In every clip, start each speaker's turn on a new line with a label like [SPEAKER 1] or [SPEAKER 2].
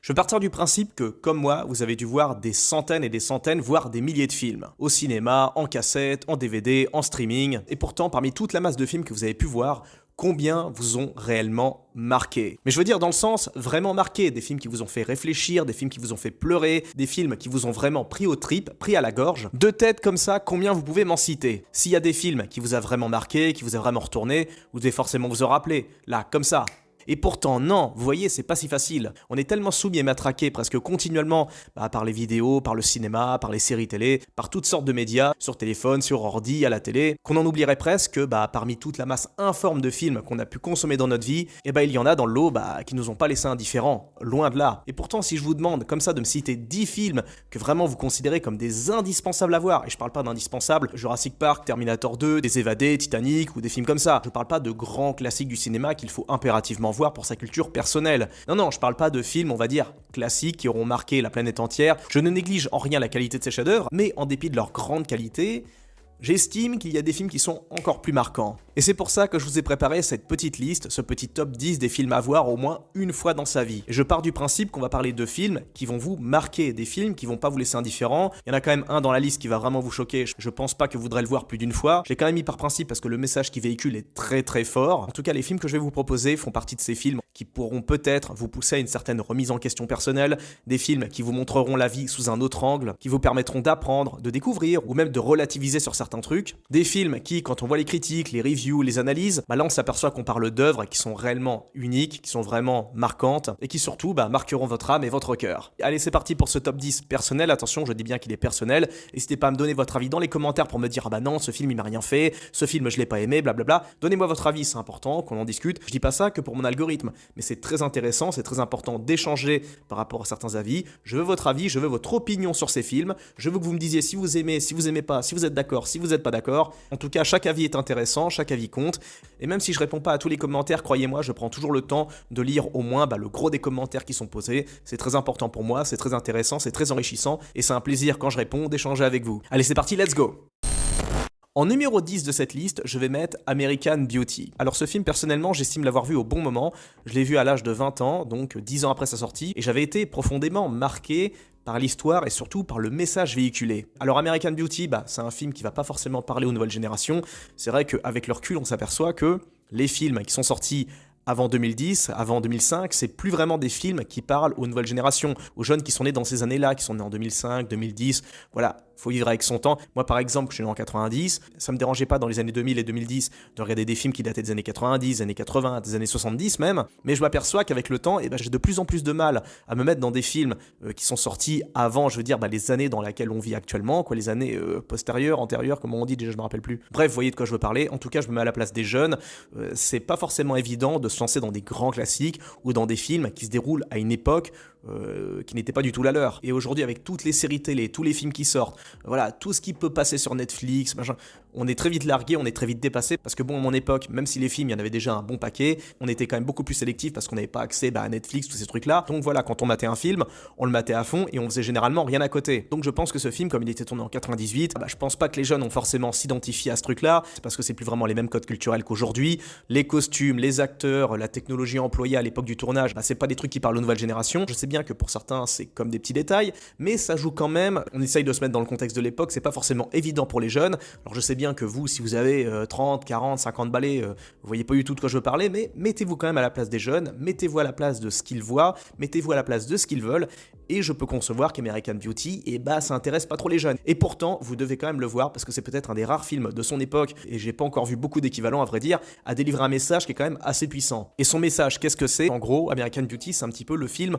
[SPEAKER 1] Je vais partir du principe que, comme moi, vous avez dû voir des centaines et des centaines, voire des milliers de films. Au cinéma, en cassette, en DVD, en streaming. Et pourtant, parmi toute la masse de films que vous avez pu voir, combien vous ont réellement marqué? Mais je veux dire dans le sens vraiment marqué, des films qui vous ont fait réfléchir, des films qui vous ont fait pleurer, des films qui vous ont vraiment pris aux tripes, pris à la gorge. De tête comme ça, combien vous pouvez m'en citer? S'il y a des films qui vous a vraiment marqué, qui vous a vraiment retourné, vous devez forcément vous en rappeler. Là, comme ça. Et pourtant, non, vous voyez, c'est pas si facile. On est tellement soumis et matraqué presque continuellement par les vidéos, par le cinéma, par les séries télé, par toutes sortes de médias, sur téléphone, sur ordi, à la télé, qu'on en oublierait presque que parmi toute la masse informe de films qu'on a pu consommer dans notre vie, il y en a dans le lot qui nous ont pas laissé indifférents, loin de là. Et pourtant, si je vous demande comme ça de me citer 10 films que vraiment vous considérez comme des indispensables à voir, et je parle pas d'indispensables, Jurassic Park, Terminator 2, Des Évadés, Titanic ou des films comme ça, je parle pas de grands classiques du cinéma qu'il faut impérativement voir pour sa culture personnelle. Non, je parle pas de films, on va dire, classiques qui auront marqué la planète entière. Je ne néglige en rien la qualité de ces chefs-d'œuvre, mais en dépit de leur grande qualité, j'estime qu'il y a des films qui sont encore plus marquants. Et c'est pour ça que je vous ai préparé cette petite liste, ce petit top 10 des films à voir au moins une fois dans sa vie. Et je pars du principe qu'on va parler de films qui vont vous marquer, des films qui vont pas vous laisser indifférents. Il y en a quand même un dans la liste qui va vraiment vous choquer. Je pense pas que vous voudrez le voir plus d'une fois. Je l'ai quand même mis par principe parce que le message qu'il véhicule est très très fort. En tout cas, les films que je vais vous proposer font partie de ces films qui pourront peut-être vous pousser à une certaine remise en question personnelle, des films qui vous montreront la vie sous un autre angle, qui vous permettront d'apprendre, de découvrir ou même de relativiser sur certains trucs. Des films qui, quand on voit les critiques, les reviews, les analyses, là on s'aperçoit qu'on parle d'œuvres qui sont réellement uniques, qui sont vraiment marquantes et qui surtout marqueront votre âme et votre cœur. Allez, c'est parti pour ce top 10 personnel. Attention, je dis bien qu'il est personnel. N'hésitez pas à me donner votre avis dans les commentaires pour me dire non, ce film il m'a rien fait, ce film je l'ai pas aimé, blablabla. Donnez-moi votre avis, c'est important qu'on en discute. Je dis pas ça que pour mon algorithme, mais c'est très intéressant, c'est très important d'échanger par rapport à certains avis. Je veux votre avis, je veux votre opinion sur ces films. Je veux que vous me disiez si vous aimez, si vous aimez pas, si vous êtes d'accord, si vous n'êtes pas d'accord. En tout cas, chaque avis est intéressant, chaque avis compte. Et même si je réponds pas à tous les commentaires, croyez-moi, je prends toujours le temps de lire au moins le gros des commentaires qui sont posés. C'est très important pour moi, c'est très intéressant, c'est très enrichissant et c'est un plaisir quand je réponds d'échanger avec vous. Allez, c'est parti, let's go! En numéro 10 de cette liste, je vais mettre American Beauty. Alors ce film, personnellement, j'estime l'avoir vu au bon moment. Je l'ai vu à l'âge de 20 ans, donc 10 ans après sa sortie, et j'avais été profondément marqué par l'histoire et surtout par le message véhiculé. Alors American Beauty, c'est un film qui va pas forcément parler aux nouvelles générations. C'est vrai qu'avec le recul, on s'aperçoit que les films qui sont sortis avant 2010, avant 2005, c'est plus vraiment des films qui parlent aux nouvelles générations, aux jeunes qui sont nés dans ces années-là, qui sont nés en 2005, 2010, voilà, faut vivre avec son temps. Moi par exemple, je suis né en 90, ça me dérangeait pas dans les années 2000 et 2010 de regarder des films qui dataient des années 90, des années 80, des années 70 même, mais je m'aperçois qu'avec le temps, j'ai de plus en plus de mal à me mettre dans des films qui sont sortis avant, je veux dire, les années dans lesquelles on vit actuellement, les années postérieures, antérieures, comme on dit déjà, je me rappelle plus. Bref, vous voyez de quoi je veux parler. En tout cas, je me mets à la place des jeunes. C'est pas forcément évident de se lancer dans des grands classiques ou dans des films qui se déroulent à une époque qui n'était pas du tout la leur. Et aujourd'hui, avec toutes les séries télé, tous les films qui sortent, voilà, tout ce qui peut passer sur Netflix, machin, on est très vite largué, on est très vite dépassé, parce que à mon époque, même si les films, il y en avait déjà un bon paquet, on était quand même beaucoup plus sélectif parce qu'on n'avait pas accès à Netflix, tous ces trucs-là. Donc voilà, quand on matait un film, on le matait à fond et on faisait généralement rien à côté. Donc je pense que ce film, comme il était tourné en 98, je pense pas que les jeunes ont forcément s'identifié à ce truc-là, c'est parce que c'est plus vraiment les mêmes codes culturels qu'aujourd'hui. Les costumes, les acteurs, la technologie employée à l'époque du tournage, c'est pas des trucs qui parlent aux nouvelles générations. Je sais bien que pour certains, c'est comme des petits détails, mais ça joue quand même. On essaye de se mettre dans le contexte de l'époque, c'est pas forcément évident pour les jeunes. Alors je sais bien que vous, si vous avez 30, 40, 50 balais, vous voyez pas du tout de quoi je veux parler, mais mettez-vous quand même à la place des jeunes, mettez-vous à la place de ce qu'ils voient, mettez-vous à la place de ce qu'ils veulent, et je peux concevoir qu'American Beauty, ça intéresse pas trop les jeunes. Et pourtant, vous devez quand même le voir, parce que c'est peut-être un des rares films de son époque, et j'ai pas encore vu beaucoup d'équivalents à vrai dire, à délivrer un message qui est quand même assez puissant. Et son message, qu'est-ce que c'est? En gros, American Beauty, c'est un petit peu le film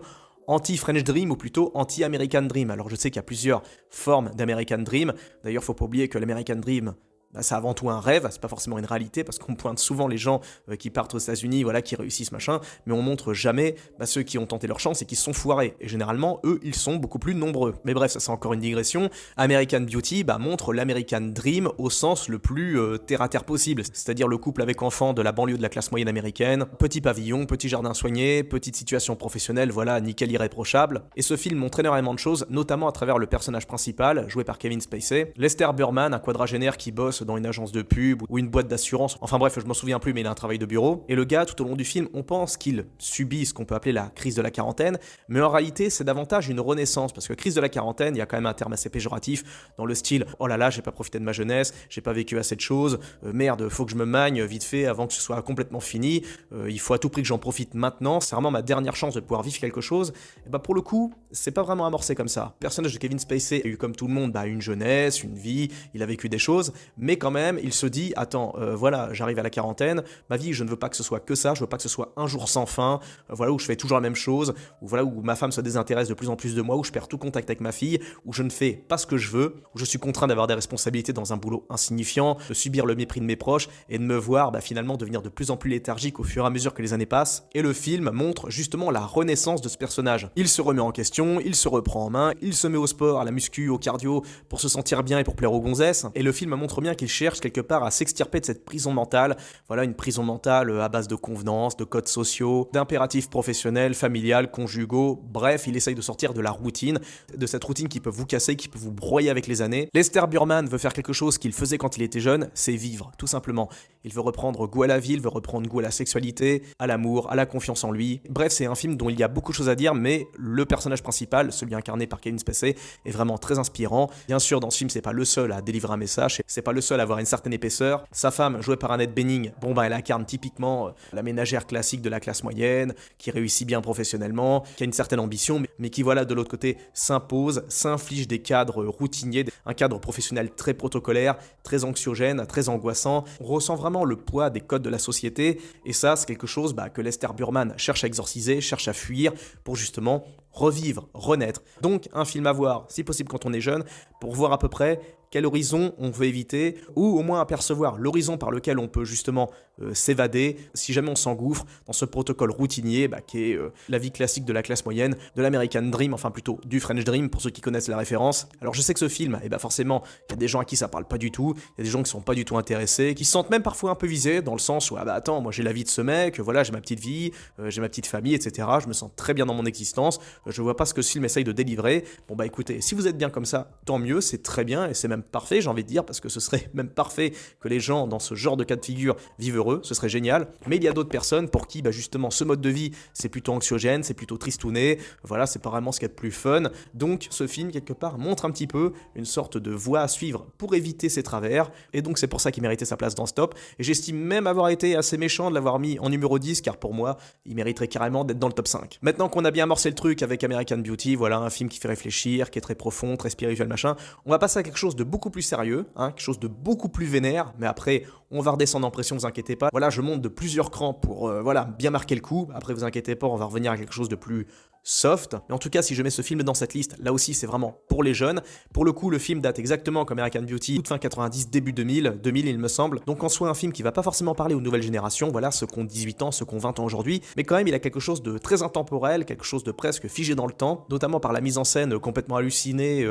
[SPEAKER 1] anti-French Dream ou plutôt anti-American Dream. Alors je sais qu'il y a plusieurs formes d'American Dream. D'ailleurs, faut pas oublier que l'American Dream, c'est avant tout un rêve, c'est pas forcément une réalité, parce qu'on pointe souvent les gens qui partent aux États-Unis, voilà, qui réussissent machin, mais on montre jamais ceux qui ont tenté leur chance et qui se sont foirés. Et généralement, eux, ils sont beaucoup plus nombreux. Mais bref, ça c'est encore une digression. American Beauty montre l'American Dream au sens le plus terre-à-terre possible, c'est-à-dire le couple avec enfants de la banlieue de la classe moyenne américaine, petit pavillon, petit jardin soigné, petite situation professionnelle, voilà, nickel irréprochable. Et ce film montre énormément de choses, notamment à travers le personnage principal, joué par Kevin Spacey, Lester Burman, un quadragénaire qui bosse bosse dans une agence de pub ou une boîte d'assurance. Enfin bref, je m'en souviens plus, mais il a un travail de bureau. Et le gars, tout au long du film, on pense qu'il subit ce qu'on peut appeler la crise de la quarantaine, mais en réalité, c'est davantage une renaissance, parce que crise de la quarantaine, il y a quand même un terme assez péjoratif, dans le style « Oh là là, j'ai pas profité de ma jeunesse, j'ai pas vécu assez de choses, merde, faut que je me magne vite fait avant que ce soit complètement fini, il faut à tout prix que j'en profite maintenant, c'est vraiment ma dernière chance de pouvoir vivre quelque chose. » Et bah pour le coup, c'est pas vraiment amorcé comme ça. Le personnage de Kevin Spacey a eu comme tout le monde une jeunesse, une vie, il a vécu des choses, mais quand même, il se dit « Attends, voilà, j'arrive à la quarantaine, ma vie, je ne veux pas que ce soit que ça, je veux pas que ce soit un jour sans fin, voilà, où je fais toujours la même chose, où voilà, où ma femme se désintéresse de plus en plus de moi, où je perds tout contact avec ma fille, où je ne fais pas ce que je veux, où je suis contraint d'avoir des responsabilités dans un boulot insignifiant, de subir le mépris de mes proches et de me voir finalement devenir de plus en plus léthargique au fur et à mesure que les années passent. » Et le film montre justement la renaissance de ce personnage. Il se remet en question, il se reprend en main, il se met au sport, à la muscu, au cardio, pour se sentir bien et pour plaire aux gonzesses. Et le film montre bien qu'il cherche quelque part à s'extirper de cette prison mentale. Voilà, une prison mentale à base de convenances, de codes sociaux, d'impératifs professionnels, familiales, conjugaux. Bref, il essaye de sortir de la routine, de cette routine qui peut vous casser, qui peut vous broyer avec les années. Lester Burman veut faire quelque chose qu'il faisait quand il était jeune, c'est vivre, tout simplement. Il veut reprendre goût à la vie, il veut reprendre goût à la sexualité, à l'amour, à la confiance en lui. Bref, c'est un film dont il y a beaucoup de choses à dire, mais le personnage principal, celui incarné par Kevin Spacey, est vraiment très inspirant. Bien sûr, dans ce film, c'est pas le seul à délivrer un message, c'est pas le seul à avoir une certaine épaisseur. Sa femme, jouée par Annette Bening, elle incarne typiquement la ménagère classique de la classe moyenne, qui réussit bien professionnellement, qui a une certaine ambition, mais qui, voilà, de l'autre côté, s'impose, s'inflige des cadres routiniers, un cadre professionnel très protocolaire, très anxiogène, très angoissant. On ressent vraiment le poids des codes de la société, et ça, c'est quelque chose que Lester Burman cherche à exorciser, cherche à fuir, pour justement revivre, renaître. Donc, un film à voir, si possible quand on est jeune, pour voir à peu près quel horizon on veut éviter, ou au moins apercevoir l'horizon par lequel on peut justement s'évader, si jamais on s'engouffre dans ce protocole routinier qui est la vie classique de la classe moyenne, de l'American Dream, enfin plutôt du French Dream, pour ceux qui connaissent la référence. Alors je sais que ce film, forcément, il y a des gens à qui ça parle pas du tout, il y a des gens qui sont pas du tout intéressés, qui se sentent même parfois un peu visés, dans le sens où, attends, moi j'ai la vie de ce mec, voilà, j'ai ma petite vie, j'ai ma petite famille, etc., je me sens très bien dans mon existence, je vois pas ce que ce film essaye de délivrer. Écoutez, si vous êtes bien comme ça, tant mieux, c'est très bien, et c'est même parfait, j'ai envie de dire, parce que ce serait même parfait que les gens dans ce genre de cas de figure vivent heureux, ce serait génial. Mais il y a d'autres personnes pour qui justement ce mode de vie c'est plutôt anxiogène, c'est plutôt tristouné, voilà, c'est pas vraiment ce qu'il y a de plus fun. Donc ce film quelque part montre un petit peu une sorte de voie à suivre pour éviter ces travers, et donc c'est pour ça qu'il méritait sa place dans ce top, et j'estime même avoir été assez méchant de l'avoir mis en numéro 10, car pour moi il mériterait carrément d'être dans le top 5. Maintenant qu'on a bien amorcé le truc avec American Beauty, voilà un film qui fait réfléchir, qui est très profond, très spirituel, machin, on va passer à quelque chose de beaucoup plus sérieux, quelque chose de beaucoup plus vénère, mais après on va redescendre en pression, vous inquiétez pas. Voilà, je monte de plusieurs crans pour bien marquer le coup. Après, vous inquiétez pas, on va revenir à quelque chose de plus soft. Mais en tout cas, si je mets ce film dans cette liste, là aussi, c'est vraiment pour les jeunes. Pour le coup, le film date exactement comme American Beauty, toute fin 90, début 2000, il me semble. Donc en soi, un film qui va pas forcément parler aux nouvelles générations, voilà, ceux qui ont 18 ans, ceux qui ont 20 ans aujourd'hui, mais quand même, il a quelque chose de très intemporel, quelque chose de presque figé dans le temps, notamment par la mise en scène complètement hallucinée,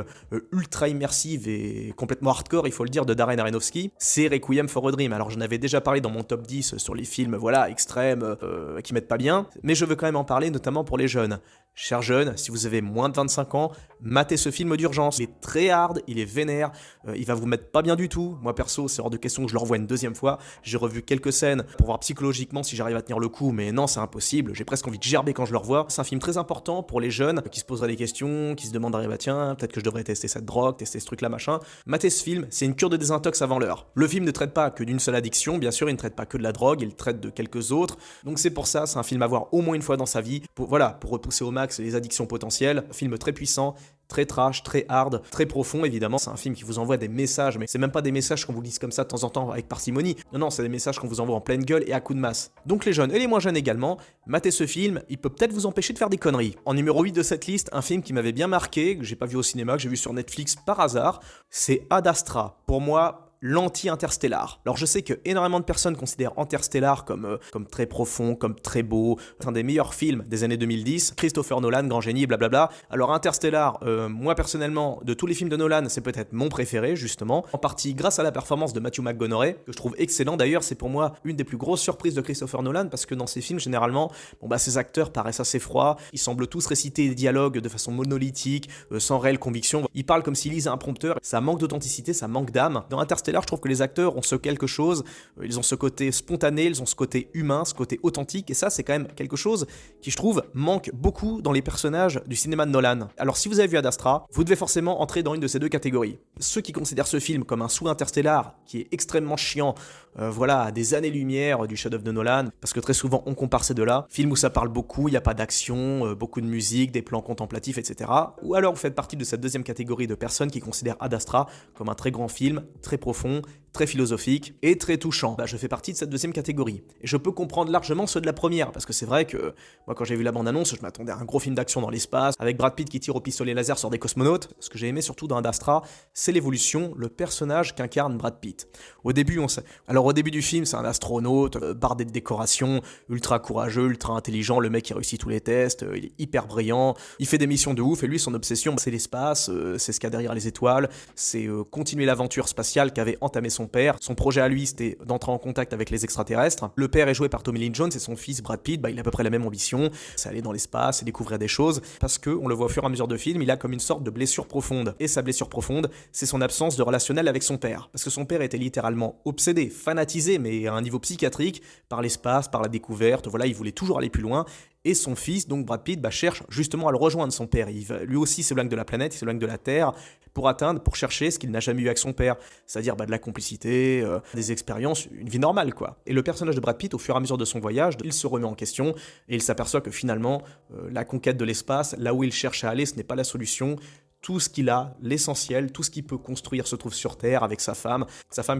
[SPEAKER 1] ultra immersive et complètement hardcore, il faut le dire, de Darren Aronofsky. C'est Requiem for a Dream. Alors, j'en avais déjà parlé dans mon top 10 sur les films, extrêmes, qui mettent pas bien, mais je veux quand même en parler, notamment pour les jeunes. Chers jeunes, si vous avez moins de 25 ans, matez ce film d'urgence. Il est très hard, il est vénère, il va vous mettre pas bien du tout. Moi perso, c'est hors de question que je le revoie une deuxième fois. J'ai revu quelques scènes pour voir psychologiquement si j'arrive à tenir le coup, mais non, c'est impossible. J'ai presque envie de gerber quand je le revois. C'est un film très important pour les jeunes qui se poseraient des questions, qui se demanderaient, tiens, peut-être que je devrais tester cette drogue, tester ce truc-là, machin. Matez ce film, c'est une cure de désintox avant l'heure. Le film ne traite pas que d'une seule addiction, bien sûr, il ne traite pas que de la drogue, il traite de quelques autres. Donc c'est pour ça, c'est un film à voir au moins une fois dans sa vie, pour repousser au max les addictions potentielles. Film très puissant, très trash, très hard, très profond évidemment. C'est un film qui vous envoie des messages, mais c'est même pas des messages qu'on vous lise comme ça de temps en temps avec parcimonie. Non, c'est des messages qu'on vous envoie en pleine gueule et à coups de masse. Donc les jeunes et les moins jeunes également, matez ce film, il peut peut-être vous empêcher de faire des conneries. En numéro 8 de cette liste, un film qui m'avait bien marqué, que j'ai pas vu au cinéma, que j'ai vu sur Netflix par hasard, c'est Ad Astra. Pour moi, l'anti-Interstellar. Alors je sais que énormément de personnes considèrent Interstellar comme très profond, comme très beau, un des meilleurs films des années 2010, Christopher Nolan, grand génie, blablabla. Alors Interstellar, moi personnellement, de tous les films de Nolan, c'est peut-être mon préféré justement, en partie grâce à la performance de Matthew McConaughey, que je trouve excellent d'ailleurs. C'est pour moi une des plus grosses surprises de Christopher Nolan, parce que dans ses films généralement, ces acteurs paraissent assez froids, ils semblent tous réciter des dialogues de façon monolithique, sans réelle conviction. Ils parlent comme s'ils lisaient un prompteur, ça manque d'authenticité, ça manque d'âme. Dans Interstellar, Interstellar, je trouve que les acteurs ont ce quelque chose, ils ont ce côté spontané, ils ont ce côté humain, ce côté authentique, et ça c'est quand même quelque chose qui je trouve manque beaucoup dans les personnages du cinéma de Nolan. Alors si vous avez vu Ad Astra, vous devez forcément entrer dans une de ces deux catégories. Ceux qui considèrent ce film comme un sous-Interstellar, qui est extrêmement chiant, voilà, à des années-lumière du chef-d'œuvre de Nolan, parce que très souvent on compare ces deux-là, film où ça parle beaucoup, il n'y a pas d'action, beaucoup de musique, des plans contemplatifs, etc. Ou alors vous faites partie de cette deuxième catégorie de personnes qui considèrent Ad Astra comme un très grand film, très profond, très philosophique et très touchant. Je fais partie de cette deuxième catégorie. Et je peux comprendre largement ceux de la première, parce que c'est vrai que moi quand j'ai vu la bande-annonce, je m'attendais à un gros film d'action dans l'espace, avec Brad Pitt qui tire au pistolet laser sur des cosmonautes. Ce que j'ai aimé surtout dans Ad Astra, c'est l'évolution, le personnage qu'incarne Brad Pitt. Au début, au début du film, c'est un astronaute, bardé de décorations, ultra courageux, ultra intelligent, le mec qui réussit tous les tests, il est hyper brillant, il fait des missions de ouf, et lui son obsession c'est l'espace, c'est ce qu'il y a derrière les étoiles, c'est continuer l'aventure spatiale qu'avait entamé son père. Son projet à lui, c'était d'entrer en contact avec les extraterrestres. Le père est joué par Tommy Lee Jones et son fils Brad Pitt, il a à peu près la même ambition, c'est aller dans l'espace, c'est découvrir des choses, parce que on le voit au fur et à mesure de film, il a comme une sorte de blessure profonde. Et sa blessure profonde, c'est son absence de relationnel avec son père. Parce que son père était littéralement obsédé, fanatisé, mais à un niveau psychiatrique, par l'espace, par la découverte, voilà, il voulait toujours aller plus loin. Et son fils, donc Brad Pitt, cherche justement à le rejoindre, son père. Lui aussi s'éloigne de la planète, il s'éloigne de la Terre pour chercher ce qu'il n'a jamais eu avec son père. C'est-à-dire de la complicité, des expériences, une vie normale, quoi. Et le personnage de Brad Pitt, au fur et à mesure de son voyage, il se remet en question et il s'aperçoit que finalement, la conquête de l'espace, là où il cherche à aller, ce n'est pas la solution. Tout ce qu'il a, l'essentiel, tout ce qu'il peut construire se trouve sur Terre avec sa femme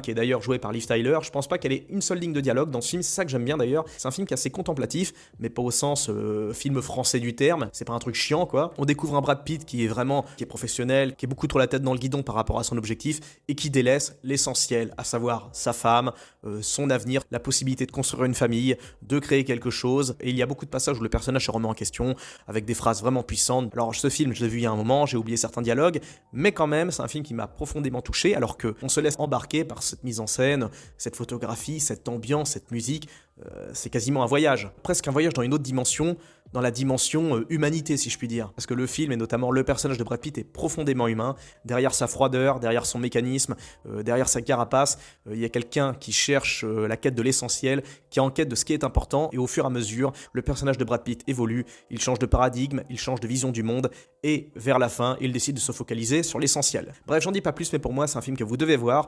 [SPEAKER 1] qui est d'ailleurs jouée par Liv Tyler. Je pense pas qu'elle ait une seule ligne de dialogue dans ce film, c'est ça que j'aime bien d'ailleurs. C'est un film qui est assez contemplatif, mais pas au sens film français du terme, c'est pas un truc chiant quoi. On découvre un Brad Pitt qui est professionnel, qui est beaucoup trop la tête dans le guidon par rapport à son objectif, et qui délaisse l'essentiel, à savoir sa femme, son avenir, la possibilité de construire une famille, de créer quelque chose. Et il y a beaucoup de passages où le personnage se remet en question, avec des phrases vraiment puissantes. Alors ce film, je l'ai vu il y a un moment, j'ai oublié certains dialogues, mais quand même, c'est un film qui m'a profondément touché, alors qu'on se laisse embarquer par cette mise en scène, cette photographie, cette ambiance, cette musique. C'est quasiment un voyage, presque un voyage dans une autre dimension, dans la dimension humanité si je puis dire. Parce que le film, et notamment le personnage de Brad Pitt, est profondément humain. Derrière sa froideur, derrière son mécanisme, derrière sa carapace, il y a quelqu'un qui cherche la quête de l'essentiel, qui est en quête de ce qui est important, et au fur et à mesure, le personnage de Brad Pitt évolue, il change de paradigme, il change de vision du monde, et vers la fin, il décide de se focaliser sur l'essentiel. Bref, j'en dis pas plus, mais pour moi, c'est un film que vous devez voir.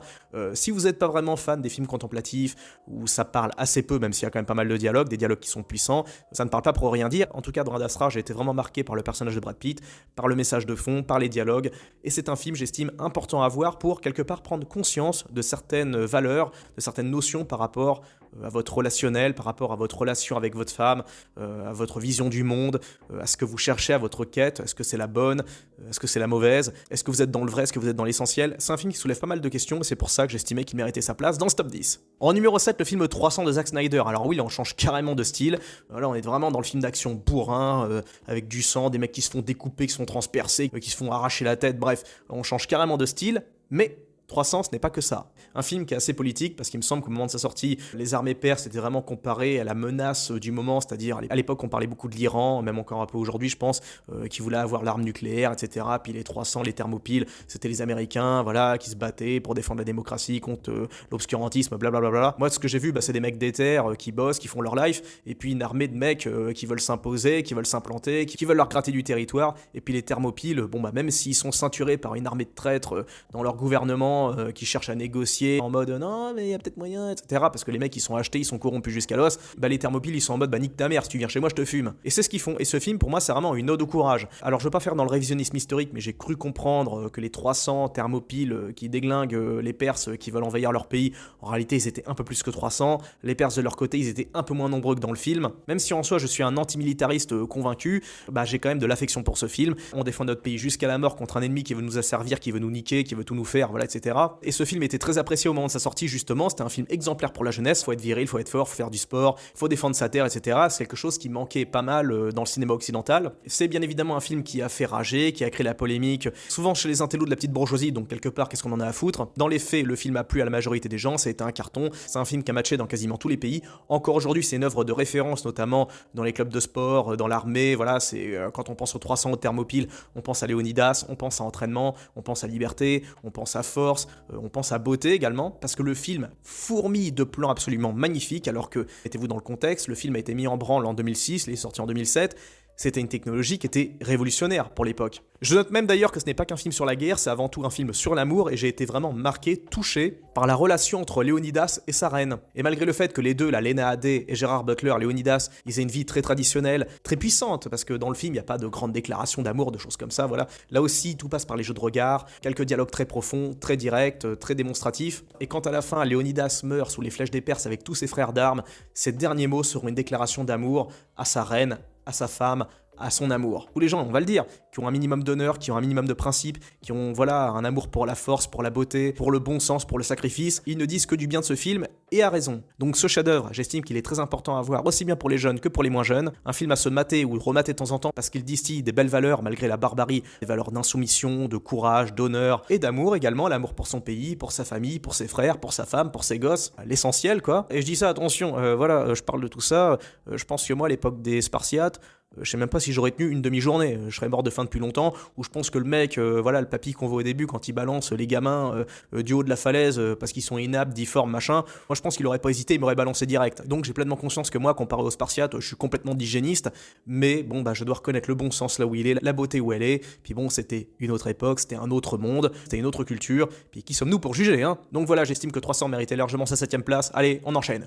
[SPEAKER 1] Si vous n'êtes pas vraiment fan des films contemplatifs, où ça parle assez peu, même s'il y a quand même pas mal de dialogues, des dialogues qui sont puissants, ça ne parle pas pour rien dire. En tout cas, dans Ad Astra, j'ai été vraiment marqué par le personnage de Brad Pitt, par le message de fond, par les dialogues, et c'est un film, j'estime, important à voir pour quelque part prendre conscience de certaines valeurs, de certaines notions par rapport à votre relationnel, par rapport à votre relation avec votre femme, à votre vision du monde, à ce que vous cherchez, à votre quête, est-ce que c'est la bonne, est-ce que c'est la mauvaise, est-ce que vous êtes dans le vrai, est-ce que vous êtes dans l'essentiel. C'est un film qui soulève pas mal de questions, et c'est pour ça que j'estimais qu'il méritait sa place dans ce top 10. En numéro 7, le film 300 de Zack Snyder. Alors oui, là on change carrément de style, là on est vraiment dans le film d'action bourrin, avec du sang, des mecs qui se font découper, qui se font transpercer, qui se font arracher la tête, bref, on change carrément de style, mais 300, ce n'est pas que ça. Un film qui est assez politique, parce qu'il me semble qu'au moment de sa sortie, les armées perses étaient vraiment comparées à la menace du moment, c'est-à-dire à l'époque on parlait beaucoup de l'Iran, même encore un peu aujourd'hui je pense, qui voulait avoir l'arme nucléaire, etc. Puis les 300, les thermopiles, c'était les Américains, voilà, qui se battaient pour défendre la démocratie contre l'obscurantisme, blablabla. Moi, ce que j'ai vu, c'est des mecs déter, qui bossent, qui font leur life, et puis une armée de mecs qui veulent s'imposer, qui veulent s'implanter, qui veulent leur gratter du territoire, et puis les thermopiles, même s'ils sont ceinturés par une armée de traîtres dans leur gouvernement, qui cherchent à négocier en mode non mais il y a peut-être moyen, etc. Parce que les mecs ils sont achetés, ils sont corrompus jusqu'à l'os, les thermopiles ils sont en mode nique ta mère, si tu viens chez moi je te fume. Et c'est ce qu'ils font. Et ce film pour moi c'est vraiment une ode au courage. Alors je veux pas faire dans le révisionnisme historique, mais j'ai cru comprendre que les 300 thermopiles qui déglinguent les Perses qui veulent envahir leur pays, en réalité ils étaient un peu plus que 300. Les Perses de leur côté ils étaient un peu moins nombreux que dans le film. Même si en soi je suis un antimilitariste convaincu, j'ai quand même de l'affection pour ce film. On défend notre pays jusqu'à la mort contre un ennemi qui veut nous asservir, qui veut nous niquer, qui veut tout nous faire, voilà, etc. Et ce film était très apprécié au moment de sa sortie, justement. C'était un film exemplaire pour la jeunesse. Faut être viril, faut être fort, faut faire du sport, faut défendre sa terre, etc. C'est quelque chose qui manquait pas mal dans le cinéma occidental. C'est bien évidemment un film qui a fait rager, qui a créé la polémique, souvent chez les intellos de la petite bourgeoisie, donc quelque part, qu'est-ce qu'on en a à foutre. Dans les faits, le film a plu à la majorité des gens, ça a été un carton. C'est un film qui a matché dans quasiment tous les pays. Encore aujourd'hui, c'est une œuvre de référence, notamment dans les clubs de sport, dans l'armée. Voilà, c'est quand on pense aux 300 au Thermopyles, on pense à Léonidas, on pense à entraînement, on pense à liberté, on pense à force. force, on pense à beauté également, parce que le film fourmille de plans absolument magnifiques, alors que, mettez-vous dans le contexte, le film a été mis en branle en 2006, il est sorti en 2007, c'était une technologie qui était révolutionnaire pour l'époque. Je note même d'ailleurs que ce n'est pas qu'un film sur la guerre, c'est avant tout un film sur l'amour, et j'ai été vraiment marqué, touché par la relation entre Léonidas et sa reine. Et malgré le fait que les deux, la Lena Headey et Gerard Butler, Léonidas, ils aient une vie très traditionnelle, très puissante, parce que dans le film, il n'y a pas de grandes déclarations d'amour, de choses comme ça, voilà. Là aussi, tout passe par les jeux de regard, quelques dialogues très profonds, très directs, très démonstratifs. Et quand à la fin, Léonidas meurt sous les flèches des Perses avec tous ses frères d'armes, ses derniers mots seront une déclaration d'amour à sa reine, à sa femme, à son amour. Tous les gens, on va le dire, qui ont un minimum d'honneur, qui ont un minimum de principes, qui ont voilà un amour pour la force, pour la beauté, pour le bon sens, pour le sacrifice, ils ne disent que du bien de ce film, et à raison. Donc ce chef-d'œuvre, j'estime qu'il est très important à voir, aussi bien pour les jeunes que pour les moins jeunes. Un film à se mater ou remater de temps en temps, parce qu'il distille des belles valeurs malgré la barbarie, des valeurs d'insoumission, de courage, d'honneur, et d'amour également, l'amour pour son pays, pour sa famille, pour ses frères, pour sa femme, pour ses gosses, l'essentiel quoi. Et je dis ça, attention, voilà, je parle de tout ça, je pense que moi à l'époque des Spartiates, je sais même pas si j'aurais tenu une demi-journée, je serais mort de faim depuis longtemps, ou je pense que le mec, voilà, le papy qu'on voit au début quand il balance les gamins du haut de la falaise parce qu'ils sont inaptes, difformes, machin, moi je pense qu'il aurait pas hésité, il m'aurait balancé direct. Donc j'ai pleinement conscience que moi, comparé aux Spartiates, je suis complètement d'hygiéniste, mais bon, bah je dois reconnaître le bon sens là où il est, la beauté où elle est, puis bon, c'était une autre époque, c'était un autre monde, c'était une autre culture, puis qui sommes-nous pour juger, hein? Donc voilà, j'estime que 300 méritait largement sa 7ème place, allez, on enchaîne.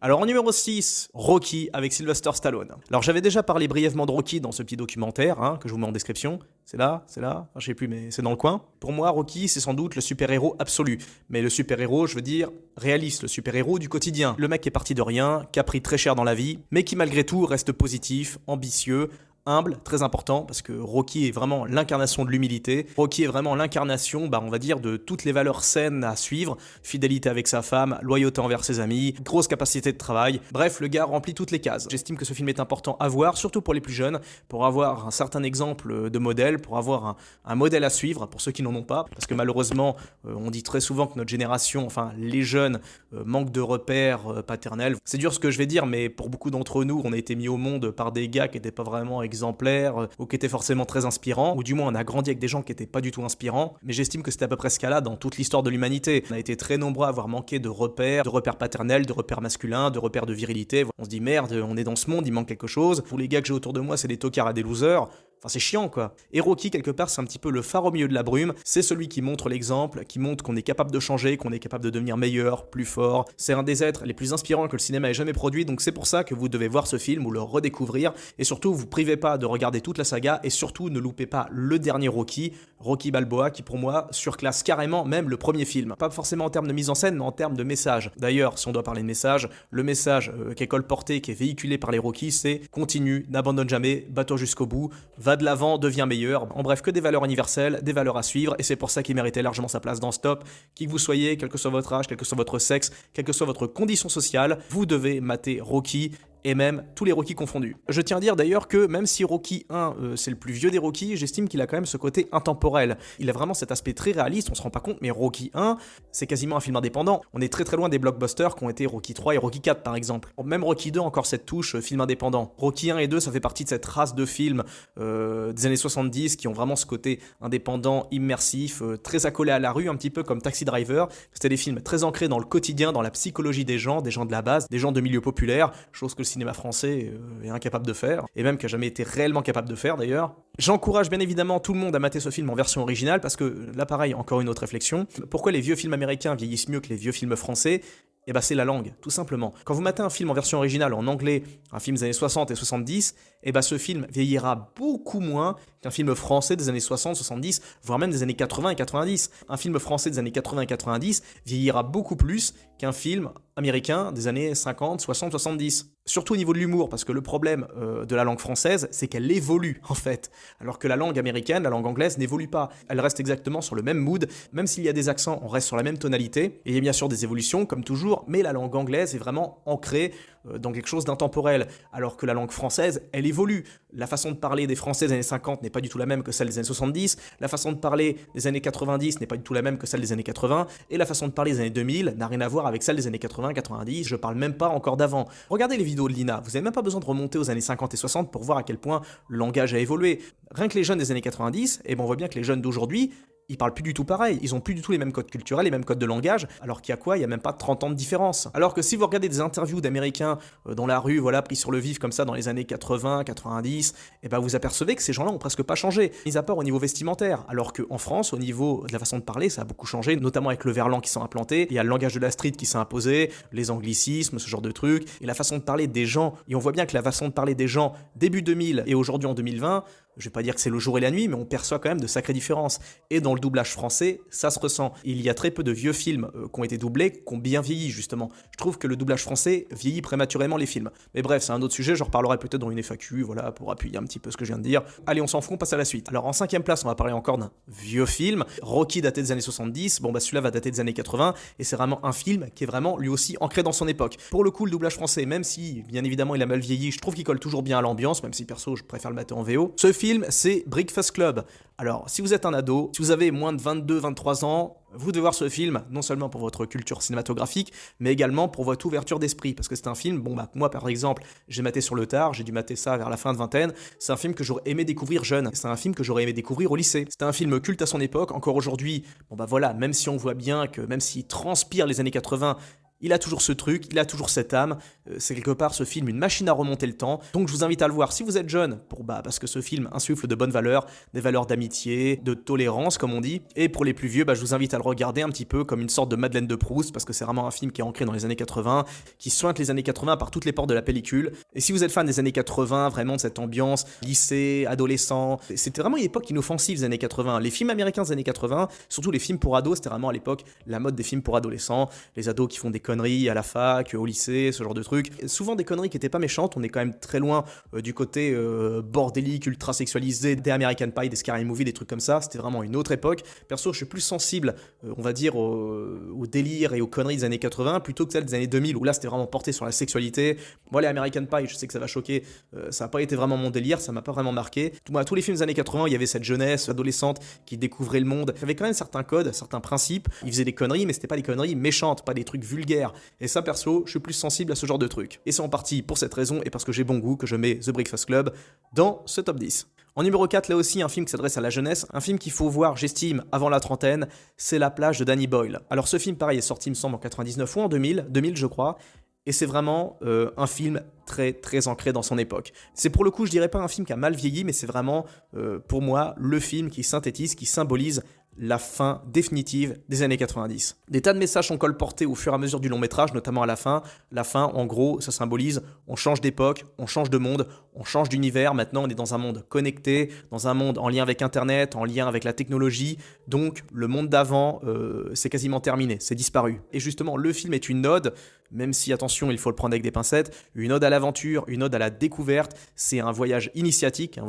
[SPEAKER 1] Alors en numéro 6, Rocky avec Sylvester Stallone. Alors j'avais déjà parlé brièvement de Rocky dans ce petit documentaire, hein, que je vous mets en description. C'est là, enfin, je sais plus, mais c'est dans le coin. Pour moi, Rocky, c'est sans doute le super-héros absolu. Mais le super-héros, je veux dire, réaliste, le super-héros du quotidien. Le mec qui est parti de rien, qui a pris très cher dans la vie, mais qui malgré tout reste positif, ambitieux, humble, très important, parce que Rocky est vraiment l'incarnation de l'humilité. Rocky est vraiment l'incarnation, on va dire, de toutes les valeurs saines à suivre. Fidélité avec sa femme, loyauté envers ses amis, grosse capacité de travail. Bref, le gars remplit toutes les cases. J'estime que ce film est important à voir, surtout pour les plus jeunes, pour avoir un certain exemple de modèle, pour avoir un modèle à suivre, pour ceux qui n'en ont pas. Parce que malheureusement, on dit très souvent que notre génération, enfin les jeunes, manquent de repères paternels. C'est dur ce que je vais dire, mais pour beaucoup d'entre nous, on a été mis au monde par des gars qui n'étaient pas vraiment exemplaires ou qui étaient forcément très inspirants, ou du moins on a grandi avec des gens qui étaient pas du tout inspirants, mais j'estime que c'était à peu près ce cas-là dans toute l'histoire de l'humanité. On a été très nombreux à avoir manqué de repères paternels, de repères masculins, de repères de virilité. On se dit merde, on est dans ce monde, il manque quelque chose. Tous les gars que j'ai autour de moi, c'est des tocards et des losers. Enfin, c'est chiant, quoi. Et Rocky, quelque part, c'est un petit peu le phare au milieu de la brume. C'est celui qui montre l'exemple, qui montre qu'on est capable de changer, qu'on est capable de devenir meilleur, plus fort. C'est un des êtres les plus inspirants que le cinéma ait jamais produit, donc c'est pour ça que vous devez voir ce film ou le redécouvrir. Et surtout, vous privez pas de regarder toute la saga, et surtout, ne loupez pas le dernier Rocky, Rocky Balboa, qui pour moi surclasse carrément même le premier film. Pas forcément en termes de mise en scène, mais en termes de message. D'ailleurs, si on doit parler de message, le message qui est colporté, qui est véhiculé par les Rocky, c'est continue, n'abandonne jamais, bats-toi jusqu'au bout, va de l'avant, deviens meilleur. En bref, que des valeurs universelles, des valeurs à suivre, et c'est pour ça qu'il méritait largement sa place dans ce top. Qui que vous soyez, quel que soit votre âge, quel que soit votre sexe, quelle que soit votre condition sociale, vous devez mater Rocky, et même tous les Rocky confondus. Je tiens à dire d'ailleurs que même si Rocky 1 c'est le plus vieux des Rocky, j'estime qu'il a quand même ce côté intemporel. Il a vraiment cet aspect très réaliste, on se rend pas compte, mais Rocky 1 c'est quasiment un film indépendant. On est très très loin des blockbusters qui ont été Rocky 3 et Rocky 4 par exemple. Même Rocky 2 encore cette touche film indépendant. Rocky 1 et 2 ça fait partie de cette race de films des années 70 qui ont vraiment ce côté indépendant, immersif, très accolé à la rue, un petit peu comme Taxi Driver. C'était des films très ancrés dans le quotidien, dans la psychologie des gens de la base, des gens de milieux populaires, chose que le cinéma français est incapable de faire, et même qui a jamais été réellement capable de faire d'ailleurs. J'encourage bien évidemment tout le monde à mater ce film en version originale, parce que là pareil, encore une autre réflexion, pourquoi les vieux films américains vieillissent mieux que les vieux films français? Eh ben c'est la langue, tout simplement. Quand vous matez un film en version originale en anglais, un film des années 60 et 70, eh ben ce film vieillira beaucoup moins qu'un film français des années 60, 70, voire même des années 80 et 90. Un film français des années 80 et 90 vieillira beaucoup plus qu'un film américain des années 50, 60, 70. Surtout au niveau de l'humour, parce que le problème de la langue française, c'est qu'elle évolue en fait. Alors que la langue américaine, la langue anglaise n'évolue pas. Elle reste exactement sur le même mood, même s'il y a des accents, on reste sur la même tonalité. Et il y a bien sûr des évolutions, comme toujours, mais la langue anglaise est vraiment ancrée dans quelque chose d'intemporel. Alors que la langue française, elle évolue. La façon de parler des Français des années 50 n'est pas du tout la même que celle des années 70. La façon de parler des années 90 n'est pas du tout la même que celle des années 80. Et la façon de parler des années 2000 n'a rien à voir avec celle des années 80, 90. Je parle même pas encore d'avant. Regardez les vidéos de Lina. Vous n'avez même pas besoin de remonter aux années 50 et 60 pour voir à quel point le langage a évolué. Rien que les jeunes des années 90, on voit bien que les jeunes d'aujourd'hui, ils parlent plus du tout pareil, ils ont plus du tout les mêmes codes culturels, les mêmes codes de langage, alors qu'il y a quoi? Il y a même pas 30 ans de différence. Alors que si vous regardez des interviews d'Américains dans la rue, voilà, pris sur le vif comme ça dans les années 80, 90, et ben vous apercevez que ces gens-là ont presque pas changé, mis à part au niveau vestimentaire. Alors qu'en France, au niveau de la façon de parler, ça a beaucoup changé, notamment avec le verlan qui s'est implanté, il y a le langage de la street qui s'est imposé, les anglicismes, ce genre de trucs, et la façon de parler des gens, et on voit bien que la façon de parler des gens début 2000 et aujourd'hui en 2020, je vais pas dire que c'est le jour et la nuit, mais on perçoit quand même de sacrées différences. Et dans le doublage français, ça se ressent. Il y a très peu de vieux films qui ont été doublés, qui ont bien vieilli justement. Je trouve que le doublage français vieillit prématurément les films. Mais bref, c'est un autre sujet, j'en reparlerai peut-être dans une FAQ, voilà, pour appuyer un petit peu ce que je viens de dire. Allez, on s'en fout, on passe à la suite. Alors en 5e place, on va parler encore d'un vieux film. Rocky daté des années 70, bon bah celui-là va dater des années 80, et c'est vraiment un film qui est vraiment lui aussi ancré dans son époque. Pour le coup, le doublage français, même si bien évidemment il a mal vieilli, je trouve qu'il colle toujours bien à l'ambiance, même si perso je préfère le mater en VO. Ce film, c'est Breakfast Club. Alors, si vous êtes un ado, si vous avez moins de 22-23 ans, vous devez voir ce film, non seulement pour votre culture cinématographique, mais également pour votre ouverture d'esprit. Parce que c'est un film, bon bah, moi par exemple, j'ai maté sur le tard, j'ai dû mater ça vers la fin de vingtaine. C'est un film que j'aurais aimé découvrir jeune. C'est un film que j'aurais aimé découvrir au lycée. C'était un film culte à son époque. Encore aujourd'hui, bon bah voilà, même si on voit bien que, même s'il transpire les années 80, il a toujours ce truc, il a toujours cette âme. C'est quelque part ce film une machine à remonter le temps. Donc je vous invite à le voir si vous êtes jeune, parce que ce film insuffle de bonnes valeurs, des valeurs d'amitié, de tolérance comme on dit. Et pour les plus vieux, je vous invite à le regarder un petit peu comme une sorte de Madeleine de Proust, parce que c'est vraiment un film qui est ancré dans les années 80, qui sointe les années 80 par toutes les portes de la pellicule. Et si vous êtes fan des années 80, vraiment de cette ambiance, lycée, adolescent, c'était vraiment une époque inoffensive, les années 80. Les films américains des années 80, surtout les films pour ados, c'était vraiment à l'époque la mode des films pour adolescents. Les ados qui font des conneries à la fac, au lycée, ce genre de trucs. Souvent des conneries qui étaient pas méchantes, on est quand même très loin du côté bordélique, ultra sexualisé, des American Pie, des Scary Movie, des trucs comme ça. C'était vraiment une autre époque. Perso, je suis plus sensible, on va dire, au délire et aux conneries des années 80 plutôt que celles des années 2000 où là c'était vraiment porté sur la sexualité. Moi, les American Pie, je sais que ça va choquer, ça n'a pas été vraiment mon délire, ça m'a pas vraiment marqué. Moi, tous les films des années 80, il y avait cette jeunesse adolescente qui découvrait le monde. Il y avait quand même certains codes, certains principes. Ils faisaient des conneries, mais c'était pas des conneries méchantes, pas des trucs vulgaires. Et ça, perso, je suis plus sensible à ce genre de trucs. Et c'est en partie pour cette raison et parce que j'ai bon goût que je mets The Breakfast Club dans ce top 10. En numéro 4, là aussi, un film qui s'adresse à la jeunesse, un film qu'il faut voir, j'estime, avant la trentaine, c'est La plage de Danny Boyle. Alors ce film, pareil, est sorti, il me semble, en 99 ou en 2000 je crois, et c'est vraiment un film très très ancré dans son époque. C'est pour le coup, je dirais pas un film qui a mal vieilli, mais c'est vraiment, pour moi, le film qui synthétise, qui symbolise la fin définitive des années 90. Des tas de messages sont colportés au fur et à mesure du long métrage, notamment à la fin. La fin, en gros, ça symbolise on change d'époque, on change de monde, on change d'univers. Maintenant, on est dans un monde connecté, dans un monde en lien avec Internet, en lien avec la technologie. Donc, le monde d'avant, c'est quasiment terminé, c'est disparu. Et justement, le film est une ode, même si, attention, il faut le prendre avec des pincettes, une ode à l'aventure, une ode à la découverte. C'est un voyage initiatique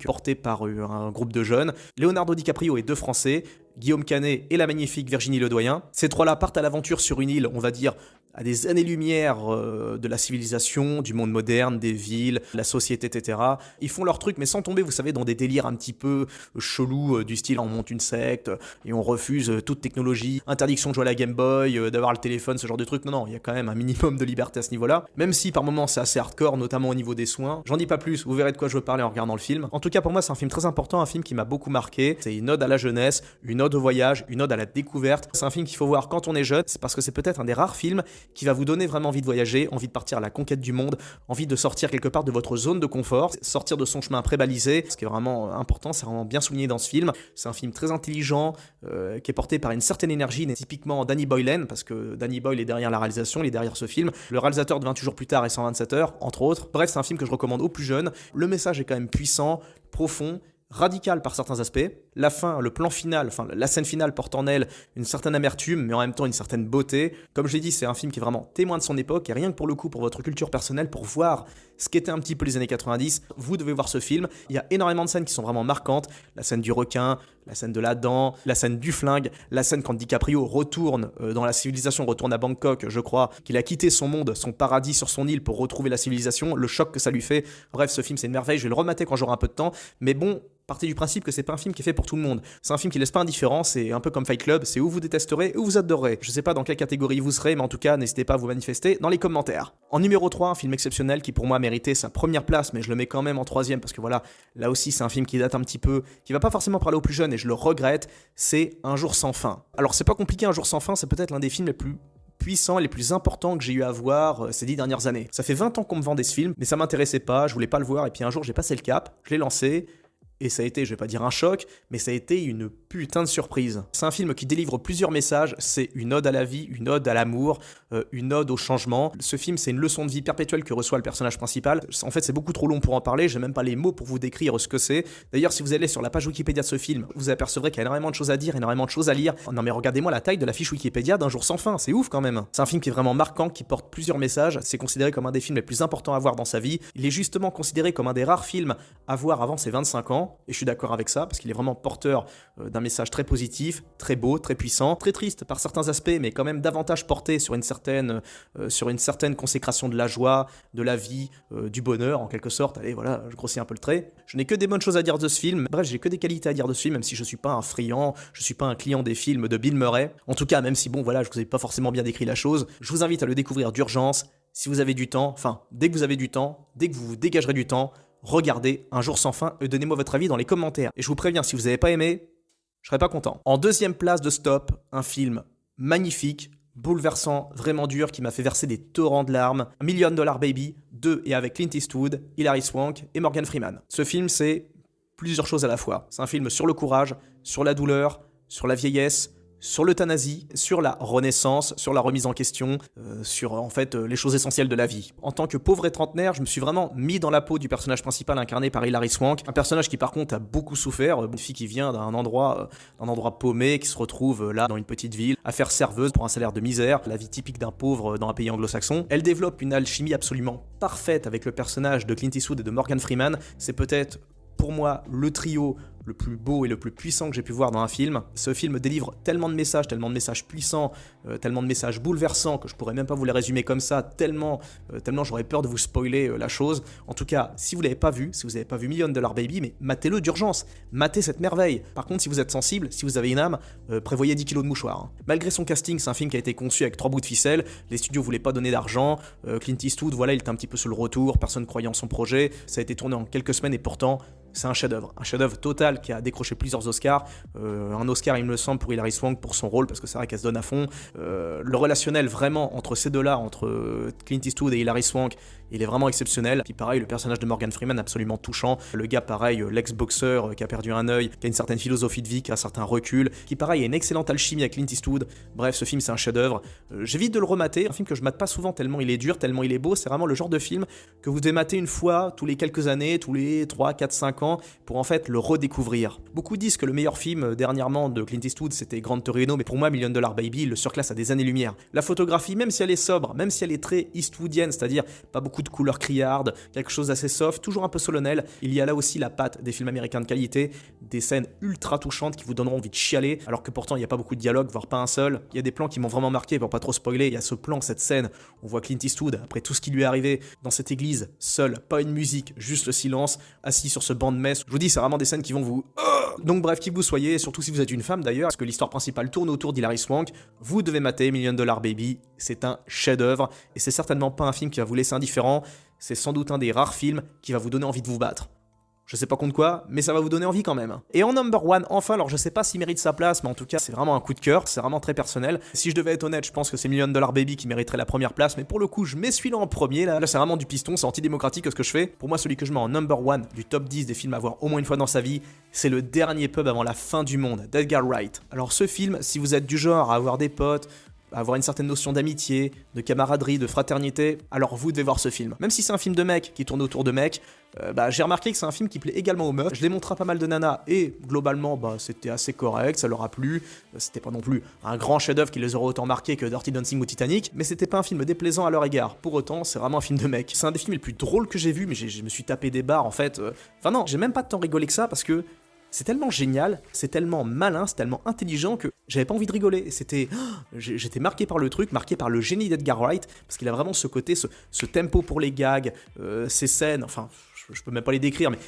[SPEAKER 1] porté par un groupe de jeunes. Leonardo DiCaprio et deux Français, Guillaume Canet et la magnifique Virginie Ledoyen. Ces trois-là partent à l'aventure sur une île, on va dire, à des années-lumière de la civilisation, du monde moderne, des villes, la société, etc. Ils font leur truc, mais sans tomber, vous savez, dans des délires un petit peu chelous, du style on monte une secte et on refuse toute technologie, interdiction de jouer à la Game Boy, d'avoir le téléphone, ce genre de truc. Non, il y a quand même un minimum de liberté à ce niveau-là, même si par moments c'est assez hardcore, notamment au niveau des soins. J'en dis pas plus, vous verrez de quoi je veux parler en regardant le film. En tout cas, pour moi, c'est un film très important, un film qui m'a beaucoup marqué. C'est une ode à la jeunesse, une ode au voyage, une ode à la découverte. C'est un film qu'il faut voir quand on est jeune, c'est parce que c'est peut-être un des rares films qui va vous donner vraiment envie de voyager, envie de partir à la conquête du monde, envie de sortir quelque part de votre zone de confort, sortir de son chemin prébalisé. Ce qui est vraiment important, c'est vraiment bien souligné dans ce film. C'est un film très intelligent, qui est porté par une certaine énergie, typiquement Danny Boylan, parce que Danny Boyle est derrière la réalisation, il est derrière ce film. Le réalisateur de 28 jours plus tard et 127 heures, entre autres. Bref, c'est un film que je recommande aux plus jeunes. Le message est quand même puissant, profond, radical par certains aspects. La fin, le plan final, la scène finale porte en elle une certaine amertume, mais en même temps une certaine beauté. Comme je l'ai dit, c'est un film qui est vraiment témoin de son époque, et rien que pour le coup, pour votre culture personnelle, pour voir ce qu'étaient un petit peu les années 90, vous devez voir ce film. Il y a énormément de scènes qui sont vraiment marquantes. La scène du requin, la scène de la dent, la scène du flingue, la scène quand DiCaprio retourne dans la civilisation, retourne à Bangkok, je crois, qu'il a quitté son monde, son paradis sur son île pour retrouver la civilisation, le choc que ça lui fait. Bref, ce film, c'est une merveille. Je vais le remater quand j'aurai un peu de temps. Mais bon, Partez du principe que c'est pas un film qui est fait pour tout le monde. C'est un film qui laisse pas indifférent, c'est un peu comme Fight Club, c'est où vous détesterez ou vous adorerez. Je sais pas dans quelle catégorie vous serez, mais en tout cas, n'hésitez pas à vous manifester dans les commentaires. En numéro 3, un film exceptionnel qui pour moi méritait sa première place, mais je le mets quand même en troisième parce que voilà, là aussi c'est un film qui date un petit peu, qui va pas forcément parler aux plus jeunes et je le regrette, c'est Un jour sans fin. Alors c'est pas compliqué, Un jour sans fin, c'est peut-être l'un des films les plus puissants, les plus importants que j'ai eu à voir ces 10 dernières années. Ça fait 20 ans qu'on me vendait ce film, mais ça m'intéressait pas, je voulais pas le voir, et puis un jour j'ai passé le cap, je l'ai lancé, et ça a été, je vais pas dire un choc, mais ça a été une putain de surprise. C'est un film qui délivre plusieurs messages, c'est une ode à la vie, une ode à l'amour, une ode au changement. Ce film, c'est une leçon de vie perpétuelle que reçoit le personnage principal. En fait, c'est beaucoup trop long pour en parler, j'ai même pas les mots pour vous décrire ce que c'est. D'ailleurs, si vous allez sur la page Wikipédia de ce film, vous apercevrez qu'il y a énormément de choses à dire, énormément de choses à lire. Oh non mais regardez-moi la taille de la fiche Wikipédia d'Un jour sans fin, c'est ouf quand même. C'est un film qui est vraiment marquant, qui porte plusieurs messages, c'est considéré comme un des films les plus importants à voir dans sa vie. Il est justement considéré comme un des rares films à voir avant ses 25 ans, et je suis d'accord avec ça, parce qu'il est vraiment porteur d'un message très positif, très beau, très puissant, très triste par certains aspects, mais quand même davantage porté sur une certaine consécration de la joie, de la vie, du bonheur, en quelque sorte. Allez, voilà, je grossis un peu le trait. Je n'ai que des bonnes choses à dire de ce film. Bref, j'ai que des qualités à dire de ce film, même si je suis pas un friand, je suis pas un client des films de Bill Murray. En tout cas, même si bon, voilà, je vous ai pas forcément bien décrit la chose, je vous invite à le découvrir d'urgence. Si vous avez du temps, enfin, dès que vous avez du temps, dès que vous vous dégagerez du temps, regardez Un jour sans fin et donnez-moi votre avis dans les commentaires. Et je vous préviens, si vous n'avez pas aimé, je serais pas content. En deuxième place de Stop, un film magnifique, bouleversant, vraiment dur, qui m'a fait verser des torrents de larmes. $1 Million Baby 2 et avec Clint Eastwood, Hilary Swank et Morgan Freeman. Ce film, c'est plusieurs choses à la fois. C'est un film sur le courage, sur la douleur, sur la vieillesse, sur l'euthanasie, sur la renaissance, sur la remise en question, sur en fait les choses essentielles de la vie. En tant que pauvre et trentenaire, je me suis vraiment mis dans la peau du personnage principal incarné par Hilary Swank, un personnage qui par contre a beaucoup souffert, une fille qui vient d'un endroit paumé, qui se retrouve là dans une petite ville, à faire serveuse pour un salaire de misère, la vie typique d'un pauvre dans un pays anglo-saxon. Elle développe une alchimie absolument parfaite avec le personnage de Clint Eastwood et de Morgan Freeman. C'est peut-être pour moi le trio le plus beau et le plus puissant que j'ai pu voir dans un film. Ce film délivre tellement de messages puissants, tellement de messages bouleversants que je pourrais même pas vous les résumer comme ça, tellement j'aurais peur de vous spoiler la chose. En tout cas, si vous l'avez pas vu, si vous n'avez pas vu $1 Million Baby, mais matez-le d'urgence, matez cette merveille. Par contre, si vous êtes sensible, si vous avez une âme, prévoyez 10 kilos de mouchoirs. Hein. Malgré son casting, c'est un film qui a été conçu avec 3 bouts de ficelle, les studios voulaient pas donner d'argent, Clint Eastwood, voilà, il était un petit peu sur le retour, personne croyait en son projet, ça a été tourné en quelques semaines et pourtant, c'est un chef-d'œuvre total qui a décroché plusieurs Oscars. Un Oscar, il me semble, pour Hilary Swank pour son rôle, parce que c'est vrai qu'elle se donne à fond. Le relationnel vraiment entre ces deux-là, entre Clint Eastwood et Hilary Swank, il est vraiment exceptionnel. Puis pareil, le personnage de Morgan Freeman, absolument touchant. Le gars, pareil, l'ex-boxeur qui a perdu un œil, qui a une certaine philosophie de vie, qui a un certain recul, qui pareil, a une excellente alchimie avec Clint Eastwood. Bref, ce film, c'est un chef-d'œuvre. J'évite de le remater, un film que je mate pas souvent tellement il est dur, tellement il est beau. C'est vraiment le genre de film que vous devez mater une fois tous les quelques années, tous les 3, 4, 5 ans, pour en fait le redécouvrir. Beaucoup disent que le meilleur film dernièrement de Clint Eastwood c'était Gran Torino, mais pour moi $1 Million Baby il le surclasse à des années-lumière. La photographie, même si elle est sobre, même si elle est très eastwoodienne, c'est-à-dire pas beaucoup de couleurs criardes, quelque chose d'assez soft, toujours un peu solennel, il y a là aussi la patte des films américains de qualité, des scènes ultra touchantes qui vous donneront envie de chialer, alors que pourtant il n'y a pas beaucoup de dialogue, voire pas un seul. Il y a des plans qui m'ont vraiment marqué, pour pas trop spoiler, il y a ce plan, cette scène, on voit Clint Eastwood, après tout ce qui lui est arrivé, dans cette église, seul, pas une musique, juste le silence, assis sur ce banc de messe. Je vous dis, c'est vraiment des scènes qui vont vous... Donc bref, qui que vous soyez, surtout si vous êtes une femme d'ailleurs, parce que l'histoire principale tourne autour d'Hilary Swank, vous devez mater $1 Million Baby, c'est un chef-d'œuvre, et c'est certainement pas un film qui va vous laisser indifférent, c'est sans doute un des rares films qui va vous donner envie de vous battre. Je sais pas contre quoi, mais ça va vous donner envie quand même. Et en number one, enfin, alors je sais pas s'il mérite sa place, mais en tout cas, c'est vraiment un coup de cœur, c'est vraiment très personnel. Si je devais être honnête, je pense que c'est $1 Million Baby qui mériterait la première place, mais pour le coup, je mets celui-là en premier, là c'est vraiment du piston, c'est antidémocratique ce que je fais. Pour moi, celui que je mets en number one du top 10 des films à voir au moins une fois dans sa vie, c'est Le Dernier Pub avant la fin du monde, d'Edgar Wright. Alors ce film, si vous êtes du genre à avoir des potes, avoir une certaine notion d'amitié, de camaraderie, de fraternité, alors vous devez voir ce film. Même si c'est un film de mecs qui tourne autour de mecs, j'ai remarqué que c'est un film qui plaît également aux meufs. Je l'ai montré à pas mal de nanas et globalement c'était assez correct, ça leur a plu. C'était pas non plus un grand chef-d'œuvre qui les aurait autant marqués que Dirty Dancing ou Titanic, mais c'était pas un film déplaisant à leur égard. Pour autant, c'est vraiment un film de mecs. C'est un des films les plus drôles que j'ai vu, mais je me suis tapé des barres en fait. Enfin non, j'ai même pas tant rigolé que ça parce que c'est tellement génial, c'est tellement malin, c'est tellement intelligent que j'avais pas envie de rigoler. J'étais marqué par le truc, marqué par le génie d'Edgar Wright, parce qu'il a vraiment ce côté, ce tempo pour les gags, ces scènes, enfin, je peux même pas les décrire, mais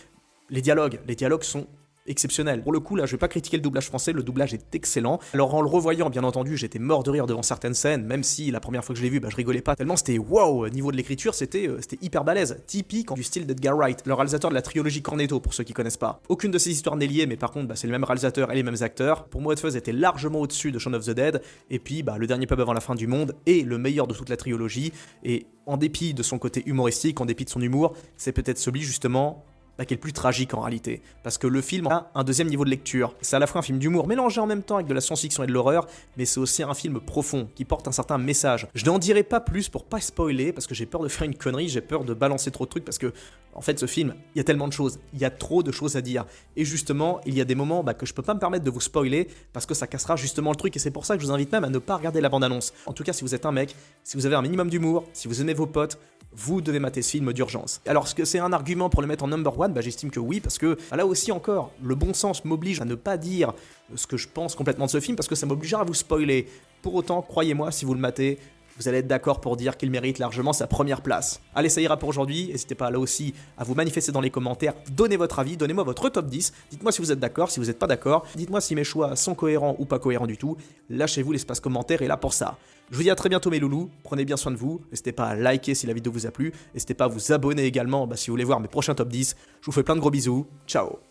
[SPEAKER 1] les dialogues sont exceptionnel. Pour le coup, là, je vais pas critiquer le doublage français, le doublage est excellent. Alors en le revoyant, bien entendu, j'étais mort de rire devant certaines scènes, même si la première fois que je l'ai vu, je rigolais pas tellement c'était wow, niveau de l'écriture, c'était hyper balèze, typique du style d'Edgar Wright, le réalisateur de la trilogie Cornetto, pour ceux qui connaissent pas. Aucune de ces histoires n'est liée, mais par contre, c'est le même réalisateur et les mêmes acteurs. Pour moi, Hot Fuzz était largement au-dessus de Shaun of the Dead, et puis le dernier pub avant la fin du monde est le meilleur de toute la trilogie, et en dépit de son côté humoristique, en dépit de son humour, c'est peut-être celui justement qui est le plus tragique en réalité. Parce que le film a un deuxième niveau de lecture. C'est à la fois un film d'humour mélangé en même temps avec de la science-fiction et de l'horreur, mais c'est aussi un film profond qui porte un certain message. Je n'en dirai pas plus pour pas spoiler, parce que j'ai peur de faire une connerie, j'ai peur de balancer trop de trucs, parce que en fait ce film, il y a tellement de choses, il y a trop de choses à dire. Et justement, il y a des moments que je peux pas me permettre de vous spoiler, parce que ça cassera justement le truc, et c'est pour ça que je vous invite même à ne pas regarder la bande-annonce. En tout cas, si vous êtes un mec, si vous avez un minimum d'humour, si vous aimez vos potes, vous devez mater ce film d'urgence. Alors, est-ce que c'est un argument pour le mettre en number one ? J'estime que oui, parce que là aussi encore, le bon sens m'oblige à ne pas dire ce que je pense complètement de ce film, parce que ça m'obligera à vous spoiler. Pour autant, croyez-moi, si vous le matez, vous allez être d'accord pour dire qu'il mérite largement sa première place. Allez, ça ira pour aujourd'hui. N'hésitez pas là aussi à vous manifester dans les commentaires. Donnez votre avis, donnez-moi votre top 10. Dites-moi si vous êtes d'accord, si vous n'êtes pas d'accord. Dites-moi si mes choix sont cohérents ou pas cohérents du tout. Lâchez-vous, l'espace commentaire est là pour ça. Je vous dis à très bientôt mes loulous. Prenez bien soin de vous. N'hésitez pas à liker si la vidéo vous a plu. N'hésitez pas à vous abonner également si vous voulez voir mes prochains top 10. Je vous fais plein de gros bisous. Ciao.